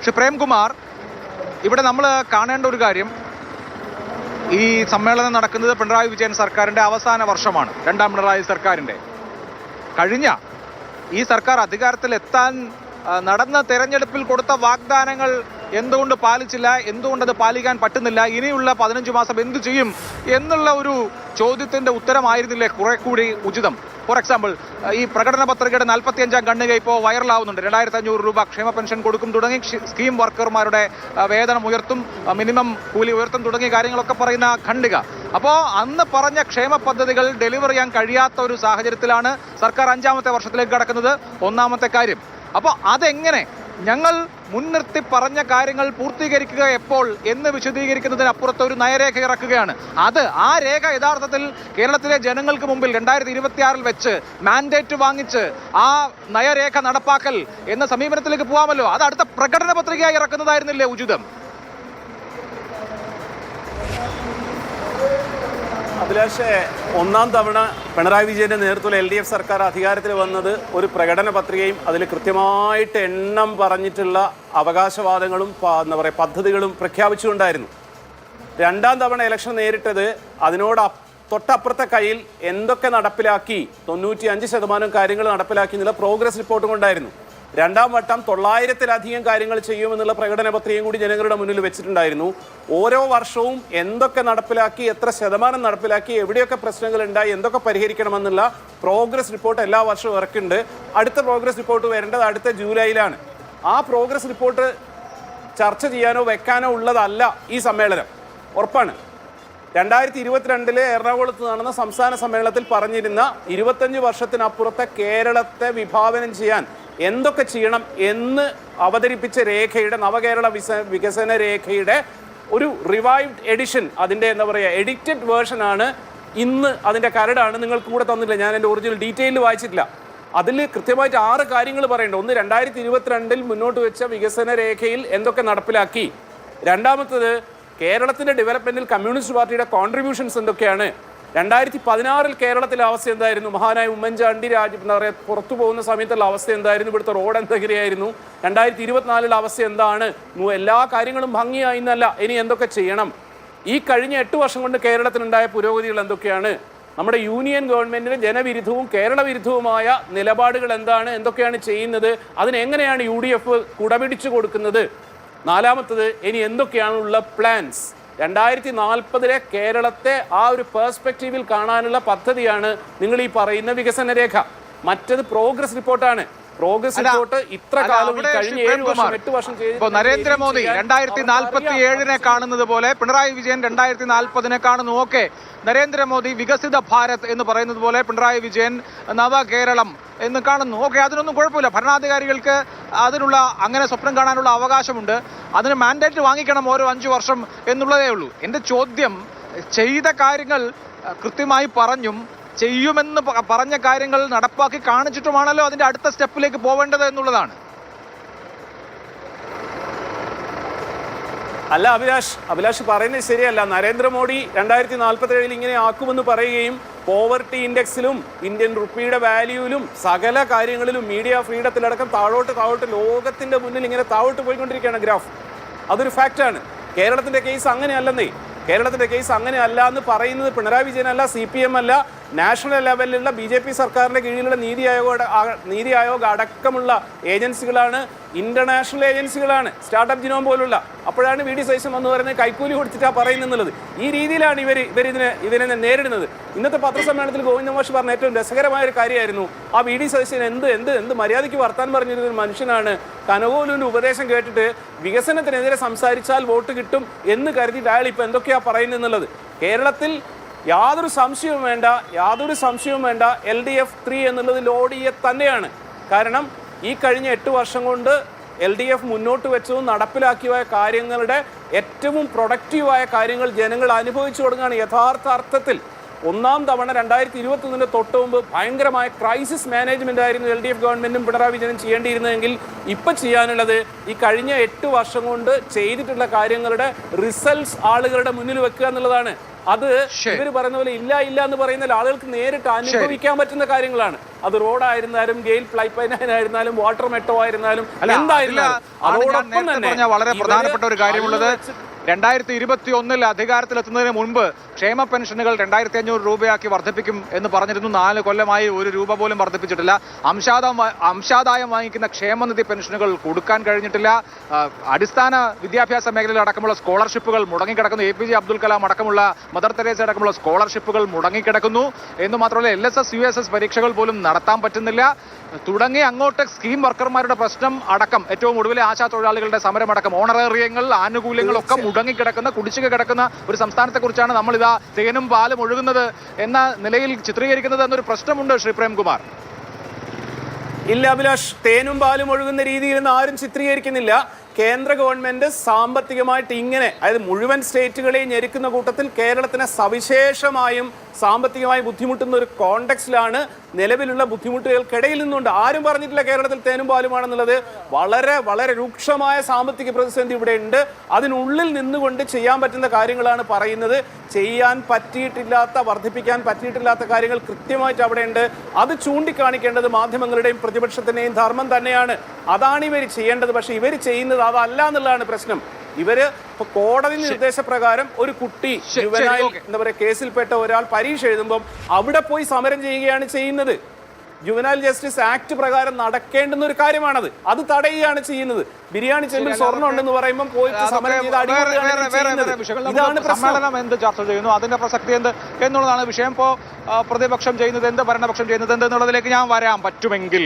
പക്ഷെ പ്രേംകുമാർ, ഇവിടെ നമ്മൾ കാണേണ്ട ഒരു കാര്യം, ഈ സമ്മേളനം നടക്കുന്നത് പിണറായി വിജയൻ സർക്കാരിൻ്റെ അവസാന വർഷമാണ്, രണ്ടാം പിണറായി സർക്കാരിൻ്റെ. കഴിഞ്ഞ ഈ സർക്കാർ അധികാരത്തിലെത്താൻ നടന്ന തെരഞ്ഞെടുപ്പിൽ കൊടുത്ത വാഗ്ദാനങ്ങൾ എന്തുകൊണ്ട് പാലിച്ചില്ല, എന്തുകൊണ്ടത് പാലിക്കാൻ പറ്റുന്നില്ല, ഇനിയുള്ള 15 മാസം എന്തു ചെയ്യും എന്നുള്ള ഒരു ചോദ്യത്തിൻ്റെ ഉത്തരമായിരുന്നില്ലേ കുറെ കൂടി ഉചിതം? ഫോർ എക്സാമ്പിൾ, ഈ പ്രകടന പത്രികയുടെ 45-ാം ഖണ്ഡിക ഇപ്പോൾ വൈറലാവുന്നുണ്ട്. 2500 രൂപ ക്ഷേമ പെൻഷൻ കൊടുക്കും തുടങ്ങി, സ്കീം വർക്കർമാരുടെ വേതനം ഉയർത്തും, മിനിമം കൂലി ഉയർത്തും തുടങ്ങിയ കാര്യങ്ങളൊക്കെ പറയുന്ന ഖണ്ഡിക. അപ്പോൾ അന്ന് പറഞ്ഞ ക്ഷേമ പദ്ധതികൾ ഡെലിവർ ചെയ്യാൻ കഴിയാത്ത ഒരു സാഹചര്യത്തിലാണ് സർക്കാർ 5ാമത്തെ വർഷത്തിലേക്ക് കടക്കുന്നത്. ഒന്നാമത്തെ കാര്യം, അപ്പോൾ അതെങ്ങനെ ഞങ്ങൾ മുൻനിർത്തി പറഞ്ഞ കാര്യങ്ങൾ പൂർത്തീകരിക്കുക എപ്പോൾ എന്ന് വിശദീകരിക്കുന്നതിനപ്പുറത്ത് ഒരു നയരേഖ ഇറക്കുകയാണ്. ആ രേഖ യഥാർത്ഥത്തിൽ കേരളത്തിലെ ജനങ്ങൾക്ക് മുമ്പിൽ 2026 വെച്ച് മാൻഡേറ്റ് വാങ്ങിച്ച് ആ നയരേഖ നടപ്പാക്കൽ എന്ന സമീപനത്തിലേക്ക് പോകാമല്ലോ. അത് അടുത്ത പ്രകടന പത്രികയായി ഇറക്കുന്നതായിരുന്നില്ലേ ഉചിതം? അഭിലാഷേ, ഒന്നാം തവണ പിണറായി വിജയൻ്റെ നേതൃത്വത്തിൽ LDF സർക്കാർ അധികാരത്തിൽ വന്നത് ഒരു പ്രകടന പത്രികയും അതിൽ കൃത്യമായിട്ട് എണ്ണം പറഞ്ഞിട്ടുള്ള അവകാശവാദങ്ങളും എന്താ പറയുക പദ്ധതികളും പ്രഖ്യാപിച്ചുകൊണ്ടായിരുന്നു. രണ്ടാം തവണ ഇലക്ഷൻ നേരിട്ടത് അതിനോട് തൊട്ടപ്പുറത്തെ കയ്യിൽ എന്തൊക്കെ നടപ്പിലാക്കി, 95% കാര്യങ്ങൾ നടപ്പിലാക്കി എന്നുള്ള പ്രോഗ്രസ് റിപ്പോർട്ടും കൊണ്ടായിരുന്നു. രണ്ടാം വട്ടം 900-ലധികം കാര്യങ്ങൾ ചെയ്യുമെന്നുള്ള പ്രകടന പത്രികയും കൂടി ജനങ്ങളുടെ മുന്നിൽ വെച്ചിട്ടുണ്ടായിരുന്നു. ഓരോ വർഷവും എന്തൊക്കെ നടപ്പിലാക്കി, എത്ര ശതമാനം നടപ്പിലാക്കി, എവിടെയൊക്കെ പ്രശ്നങ്ങൾ ഉണ്ടായി, എന്തൊക്കെ പരിഹരിക്കണമെന്നുള്ള പ്രോഗ്രസ് റിപ്പോർട്ട് എല്ലാ വർഷവും ഇറക്കുന്നുണ്ട്. അടുത്ത പ്രോഗ്രസ് റിപ്പോർട്ട് വരേണ്ടത് അടുത്ത ജൂലൈയിലാണ്. ആ പ്രോഗ്രസ് റിപ്പോർട്ട് ചർച്ച ചെയ്യാനോ വെക്കാനോ ഉള്ളതല്ല ഈ സമ്മേളനം, ഉറപ്പാണ്. 2022 എറണാകുളത്ത് നടന്ന സംസ്ഥാന സമ്മേളനത്തിൽ പറഞ്ഞിരുന്ന 25 വർഷത്തിനപ്പുറത്തെ കേരളത്തെ വിഭാവനം ചെയ്യാൻ എന്തൊക്കെ ചെയ്യണം എന്ന് അവതരിപ്പിച്ച രേഖയുടെ, നവകേരള വികസന രേഖയുടെ ഒരു റിവൈവ്ഡ് എഡിഷൻ, അതിൻ്റെ എന്താ പറയുക എഡിറ്റഡ് വേർഷനാണ് ഇന്ന്. അതിൻ്റെ കരടാണ് നിങ്ങൾക്ക് കൂടെ തന്നില്ല, ഞാൻ എൻ്റെ ഒറിജിനൽ ഡീറ്റെയിൽ വായിച്ചിട്ടില്ല. അതിൽ കൃത്യമായിട്ട് 6 കാര്യങ്ങൾ പറയുന്നുണ്ട്. ഒന്ന്, 2022 മുന്നോട്ട് വെച്ച വികസന രേഖയിൽ എന്തൊക്കെ നടപ്പിലാക്കി. രണ്ടാമത്തത്, കേരളത്തിൻ്റെ ഡെവലപ്മെൻറ്റിൽ കമ്മ്യൂണിസ്റ്റ് പാർട്ടിയുടെ കോൺട്രിബ്യൂഷൻസ് എന്തൊക്കെയാണ്. 2016 കേരളത്തിലെ അവസ്ഥ എന്തായിരുന്നു, മഹാനായ ഉമ്മൻചാണ്ടി എന്താ പറയുക പുറത്തു പോകുന്ന സമയത്തുള്ള അവസ്ഥ എന്തായിരുന്നു, ഇവിടുത്തെ റോഡ് എന്തൊക്കെയായിരുന്നു, 2024 അവസ്ഥ എന്താണ്, എല്ലാ കാര്യങ്ങളും ഭംഗിയായി എന്നല്ല, ഇനി എന്തൊക്കെ ചെയ്യണം, ഈ കഴിഞ്ഞ 8 വർഷം കൊണ്ട് കേരളത്തിലുണ്ടായ പുരോഗതികൾ എന്തൊക്കെയാണ്, നമ്മുടെ യൂണിയൻ ഗവൺമെൻറ്റിന് ജനവിരുദ്ധവും കേരള വിരുദ്ധവുമായ നിലപാടുകൾ എന്താണ്, എന്തൊക്കെയാണ് ചെയ്യുന്നത്, അതിനെങ്ങനെയാണ് UDF കുടപിടിച്ചു കൊടുക്കുന്നത്. നാലാമത്തത്, ഇനി എന്തൊക്കെയാണുള്ള പ്ലാൻസ്, 2040 കേരളത്തെ ആ ഒരു പെർസ്പെക്റ്റീവിൽ കാണാനുള്ള പദ്ധതിയാണ് നിങ്ങൾ ഈ പറയുന്ന വികസന രേഖ. മറ്റത് പ്രോഗ്രസ് റിപ്പോർട്ടാണ്. പ്രോഗ്രസ് റിപ്പോർട്ട് ഇത്ര കാലം കഴിഞ്ഞ 7 വർഷം 8 വർഷം ചെയ്തു. നരേന്ദ്രമോദി 2047 കാണുന്നത് പോലെ പിണറായി വിജയൻ 2040 കാണുന്നു. ഓക്കെ, നരേന്ദ്രമോദി വികസിത ഭാരത് എന്ന് പറയുന്നത് പോലെ പിണറായി വിജയൻ നവകേരളം എന്ന് കാണുന്നു. ഓക്കെ, അതിനൊന്നും കുഴപ്പമില്ല. ഭരണാധികാരികൾക്ക് അതിനുള്ള അങ്ങനെ സ്വപ്നം കാണാനുള്ള അവകാശമുണ്ട്. അതിന് മാൻഡേറ്റ് വാങ്ങിക്കണം ഓരോ 5 വർഷം എന്നുള്ളതേ ഉള്ളൂ. എൻ്റെ ചോദ്യം, ചെയ്ത കാര്യങ്ങൾ കൃത്യമായി പറഞ്ഞും ചെയ്യുമെന്ന് പറഞ്ഞ കാര്യങ്ങൾ നടപ്പാക്കി കാണിച്ചിട്ടുമാണല്ലോ അതിൻ്റെ അടുത്ത സ്റ്റെപ്പിലേക്ക് പോവേണ്ടത് എന്നുള്ളതാണ്. അല്ല അഭിലാഷ് പറയുന്നത് ശരിയല്ല. നരേന്ദ്രമോദി 2047 ഇങ്ങനെ ആക്കുമെന്ന് പറയുകയും പോവർട്ടി ഇൻഡെക്സിലും ഇന്ത്യൻ റുപ്പിയുടെ വാല്യൂവിലും സകല കാര്യങ്ങളിലും മീഡിയ ഫ്രീഡത്തിലടക്കം താഴോട്ട് ലോകത്തിൻ്റെ മുന്നിൽ ഇങ്ങനെ താഴോട്ട് പോയിക്കൊണ്ടിരിക്കുകയാണ് ഗ്രാഫ്. അതൊരു ഫാക്റ്റാണ്. കേരളത്തിൻ്റെ കേസ് അങ്ങനെയല്ലെന്നേ. കേരളത്തിൻ്റെ കേസ് അങ്ങനെയല്ല എന്ന് പറയുന്നത് പിണറായി വിജയനല്ല, CPM അല്ല, നാഷണൽ ലെവലിലുള്ള BJP സർക്കാരിൻ്റെ കീഴിലുള്ള നീതി ആയോഗ് അടക്കമുള്ള ഏജൻസികളാണ്, ഇന്റർനാഷണൽ ഏജൻസികളാണ്, സ്റ്റാർട്ടപ്പ് ജിനോം പോലുള്ള. അപ്പോഴാണ് VD സതീശൻ വന്ന് പറയുന്നത് കൈക്കൂലി കൊടുത്തിട്ടാണ് പറയുന്നത്. ഈ രീതിയിലാണ് ഇവരിതിനെ നേരിടുന്നത്. ഇന്നത്തെ പത്രസമ്മേളനത്തിൽ ഗോവിന്ദ മാഷ് പറഞ്ഞ ഏറ്റവും രസകരമായ ഒരു കാര്യമായിരുന്നു, ആ VD സതീശൻ എന്ത് മര്യാദയ്ക്ക് വർത്താൻ പറഞ്ഞിരുന്ന മനുഷ്യനാണ്. കനകോലുവിൻ്റെ ഉപദേശം കേട്ടിട്ട് വികസനത്തിനെതിരെ സംസാരിച്ചാൽ വോട്ട് കിട്ടും എന്ന് കരുതിയിട്ട് അയാൾ ഇപ്പോൾ എന്തൊക്കെയാണ് പറയുന്നത് എന്നുള്ളത്. കേരളത്തിൽ യാതൊരു സംശയവും വേണ്ട LDF 3 എന്നുള്ളത് ODA തന്നെയാണ്. കാരണം ഈ കഴിഞ്ഞ 8 വർഷം കൊണ്ട് LDF മുന്നോട്ട് വെച്ചതും നടപ്പിലാക്കിയ കാര്യങ്ങളുടെ ഏറ്റവും പ്രൊഡക്റ്റീവായ കാര്യങ്ങൾ ജനങ്ങൾ അനുഭവിച്ചു തുടങ്ങുകയാണ്. യഥാർത്ഥ അർത്ഥത്തിൽ ഒന്നാം തവണ 2021 തൊട്ട് മുമ്പ് ഭയങ്കരമായ ക്രൈസിസ് മാനേജ്മെന്റ് ആയിരുന്നു LDF ഗവൺമെന്റും പിണറായി വിജയനും ചെയ്യേണ്ടിയിരുന്നതെങ്കിൽ ഇപ്പൊ ചെയ്യാനുള്ളത് ഈ കഴിഞ്ഞ 8 വർഷം കൊണ്ട് ചെയ്തിട്ടുള്ള കാര്യങ്ങളുടെ റിസൾട്ട്സ് ആളുകളുടെ മുന്നിൽ വെക്കുക എന്നുള്ളതാണ്. അത് ഇവർ പറയുന്ന പോലെ ഇല്ല എന്ന് പറയുന്ന ആളുകൾക്ക് നേരിട്ട് അനുഭവിക്കാൻ പറ്റുന്ന കാര്യങ്ങളാണ്. അത് റോഡായിരുന്നാലും ഗെയിൽ പൈപ്പ് ലൈൻ ആയിരുന്നാലും വാട്ടർ മെട്രോ ആയിരുന്നാലും എന്തായിരുന്നാലും അതോടൊപ്പം തന്നെ വളരെ പ്രധാനപ്പെട്ട ഒരു കാര്യമുള്ളത് 2021 അധികാരത്തിലെത്തുന്നതിന് മുൻപ് ക്ഷേമ പെൻഷനുകൾ 2500 രൂപയാക്കി വർദ്ധിപ്പിക്കും എന്ന് പറഞ്ഞിരുന്നു. 4 കൊല്ലമായി 1 രൂപ പോലും വർദ്ധിപ്പിച്ചിട്ടില്ല. അംശാദായം വാങ്ങിക്കുന്ന ക്ഷേമനിധി പെൻഷനുകൾ കൊടുക്കാൻ കഴിഞ്ഞിട്ടില്ല. അടിസ്ഥാന വിദ്യാഭ്യാസ മേഖലയിൽ അടക്കമുള്ള സ്കോളർഷിപ്പുകൾ മുടങ്ങിക്കിടക്കുന്നു. APJ അബ്ദുൽ കലാം അടക്കമുള്ള മദർ തെരേസ അടക്കമുള്ള സ്കോളർഷിപ്പുകൾ മുടങ്ങിക്കിടക്കുന്നു എന്ന് മാത്രമല്ല LSS USS പരീക്ഷകൾ പോലും നടത്താൻ പറ്റുന്നില്ല. തുടങ്ങി അങ്ങോട്ട് സ്കീം വർക്കർമാരുടെ പ്രശ്നം അടക്കം ഏറ്റവും ഒടുവിലെ ആശാ തൊഴിലാളികളുടെ സമരമടക്കം ഓണറേറിയങ്ങൾ ആനുകൂല്യങ്ങളൊക്കെ മുടങ്ങിക്കിടക്കുന്ന കുടിശ്ശിക കിടക്കുന്ന ഒരു സംസ്ഥാനത്തെക്കുറിച്ചാണ് നമ്മളിതാ തേനും പാലും ഒഴുകുന്നത് എന്ന നിലയിൽ ചിത്രീകരിക്കുന്നത് എന്നൊരു പ്രശ്നമുണ്ട് ശ്രീ പ്രേംകുമാർ. ഇല്ല അഭിലാഷ്, തേനും പാലും ഒഴുകുന്ന രീതിയിൽ ആരും ചിത്രീകരിക്കുന്നില്ല. കേന്ദ്ര ഗവൺമെന്റ് സാമ്പത്തികമായിട്ട് ഇങ്ങനെ, അതായത് മുഴുവൻ സ്റ്റേറ്റുകളെയും ഞെരുക്കുന്ന കൂട്ടത്തിൽ കേരളത്തിനെ സവിശേഷമായും സാമ്പത്തികമായി ബുദ്ധിമുട്ടുന്ന ഒരു കോണ്ടെക്സ്റ്റിലാണ് നിലവിലുള്ള ബുദ്ധിമുട്ടുകൾക്കിടയിൽ നിന്നുണ്ട്. ആരും പറഞ്ഞിട്ടില്ല കേരളത്തിൽ തേനും പാലുമാണെന്നുള്ളത്. വളരെ വളരെ രൂക്ഷമായ സാമ്പത്തിക പ്രതിസന്ധി ഇവിടെ ഉണ്ട്. അതിനുള്ളിൽ നിന്നുകൊണ്ട് ചെയ്യാൻ പറ്റുന്ന കാര്യങ്ങളാണ് പറയുന്നത്. ചെയ്യാൻ പറ്റിയിട്ടില്ലാത്ത, വർദ്ധിപ്പിക്കാൻ പറ്റിയിട്ടില്ലാത്ത കാര്യങ്ങൾ കൃത്യമായിട്ട് അവിടെ ഉണ്ട്. അത് ചൂണ്ടിക്കാണിക്കേണ്ടത് മാധ്യമങ്ങളുടെയും പ്രതിപക്ഷത്തിന്റെയും ധർമ്മം തന്നെയാണ്. അതാണ് ഇവർ ചെയ്യേണ്ടത്. പക്ഷെ ഇവർ ചെയ്യുന്നത് അതല്ല എന്നുള്ളതാണ് പ്രശ്നം. ഇവര് ഇപ്പൊ കോടതി നിർദ്ദേശപ്രകാരം ഒരു കുട്ടി ജുവനൈൽ എന്താ പറയുക കേസിൽപ്പെട്ട ഒരാൾ പരീക്ഷ എഴുതുമ്പോൾ അവിടെ പോയി സമരം ചെയ്യുകയാണ് ചെയ്യുന്നത്. ജുവനൈൽ ജസ്റ്റിസ് ആക്ട് പ്രകാരം നടക്കേണ്ടുന്ന ഒരു കാര്യമാണത്. അത് തടയുകയാണ് ചെയ്യുന്നത്. ബിരിയാണി ചെമ്പിൽ സ്വർണ്ണം ഉണ്ടെന്ന് പറയുമ്പോൾ പോയിട്ട് സമരം ചെയ്ത് ഇതാണ് സമ്മേളനം എന്ത് ചർച്ച ചെയ്യുന്നു, അതിന്റെ പ്രസക്തി എന്ത് എന്നുള്ളതാണ് വിഷയം. ഇപ്പോ പ്രതിപക്ഷം ചെയ്യുന്നത് എന്ത്, ഭരണപക്ഷം ചെയ്യുന്നത് എന്ത് എന്നുള്ളതിലേക്ക് ഞാൻ വരാൻ പറ്റുമെങ്കിൽ